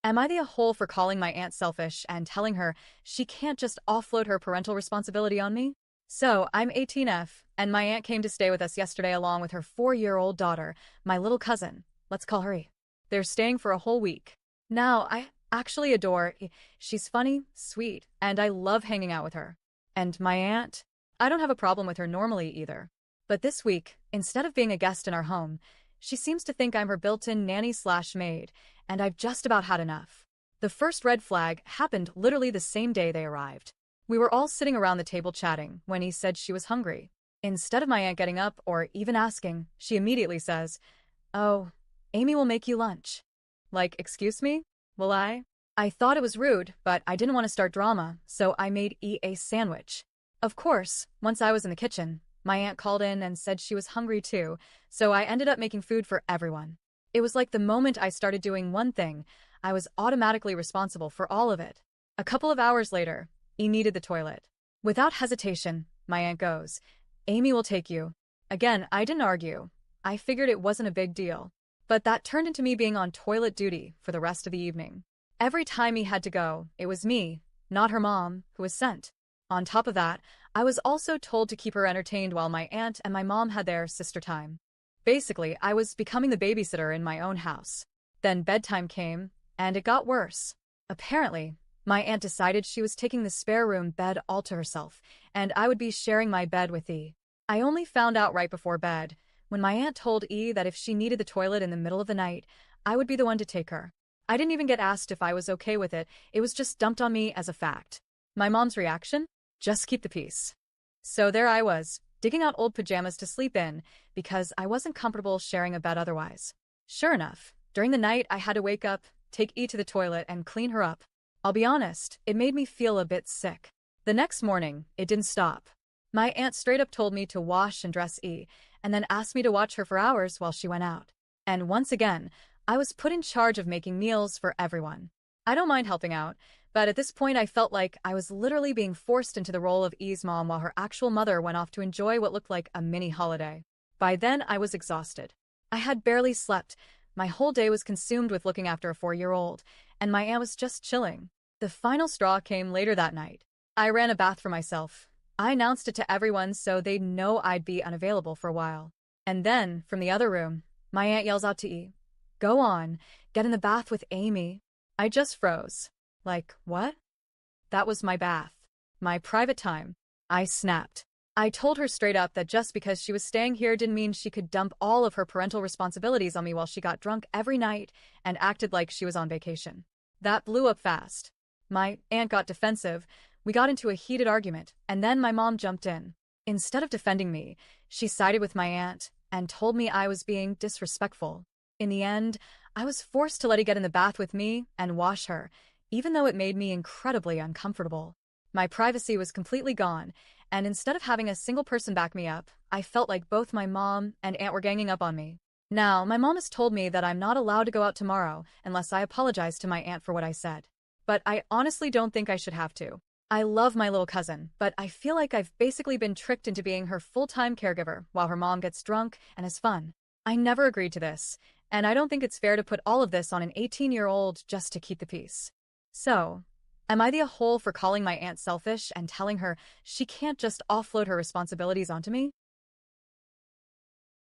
Am I the a-hole for calling my aunt selfish and telling her she can't just offload her parental responsibility on me? So, I'm 18F, and my aunt came to stay with us yesterday along with her 4-year-old daughter, my little cousin. Let's call her E. They're staying for a whole week. Now, I actually adore E. She's funny, sweet, and I love hanging out with her. And my aunt? I don't have a problem with her normally either. But this week, instead of being a guest in our home, she seems to think I'm her built-in nanny/maid, and I've just about had enough. The first red flag happened literally the same day they arrived. We were all sitting around the table chatting when he said she was hungry. Instead of my aunt getting up or even asking, she immediately says, "Oh, Amy will make you lunch." Like, excuse me? Will I? I thought it was rude, but I didn't want to start drama, so I made E a sandwich. Of course, once I was in the kitchen, my aunt called in and said she was hungry too, so I ended up making food for everyone. It was like the moment I started doing one thing, I was automatically responsible for all of it. A couple of hours later, E needed the toilet. Without hesitation, my aunt goes, "Amy will take you." Again, I didn't argue. I figured it wasn't a big deal. But that turned into me being on toilet duty for the rest of the evening. Every time he had to go, it was me, not her mom, who was sent. On top of that, I was also told to keep her entertained while my aunt and my mom had their sister time. Basically, I was becoming the babysitter in my own house. Then bedtime came, and it got worse. Apparently, my aunt decided she was taking the spare room bed all to herself, and I would be sharing my bed with E. I only found out right before bed, when my aunt told E that if she needed the toilet in the middle of the night, I would be the one to take her. I didn't even get asked if I was okay with it, it was just dumped on me as a fact. My mom's reaction? Just keep the peace. So there I was, digging out old pajamas to sleep in, because I wasn't comfortable sharing a bed otherwise. Sure enough, during the night I had to wake up, take E to the toilet, and clean her up. I'll be honest, it made me feel a bit sick. The next morning, it didn't stop. My aunt straight up told me to wash and dress E, and then asked me to watch her for hours while she went out. And once again, I was put in charge of making meals for everyone. I don't mind helping out, but at this point I felt like I was literally being forced into the role of E's mom while her actual mother went off to enjoy what looked like a mini holiday. By then, I was exhausted. I had barely slept. My whole day was consumed with looking after a 4-year-old, and my aunt was just chilling. The final straw came later that night. I ran a bath for myself. I announced it to everyone so they'd know I'd be unavailable for a while. And then, from the other room, my aunt yells out to E, "Go on, get in the bath with Amy." I just froze. Like, what? That was my bath. My private time. I snapped. I told her straight up that just because she was staying here didn't mean she could dump all of her parental responsibilities on me while she got drunk every night and acted like she was on vacation. That blew up fast. My aunt got defensive, we got into a heated argument, and then my mom jumped in. Instead of defending me, she sided with my aunt and told me I was being disrespectful. In the end, I was forced to let her get in the bath with me and wash her, even though it made me incredibly uncomfortable. My privacy was completely gone, and instead of having a single person back me up, I felt like both my mom and aunt were ganging up on me. Now, my mom has told me that I'm not allowed to go out tomorrow unless I apologize to my aunt for what I said. But I honestly don't think I should have to. I love my little cousin, but I feel like I've basically been tricked into being her full-time caregiver while her mom gets drunk and has fun. I never agreed to this, and I don't think it's fair to put all of this on an 18-year-old just to keep the peace. So, am I the a-hole for calling my aunt selfish and telling her she can't just offload her responsibilities onto me?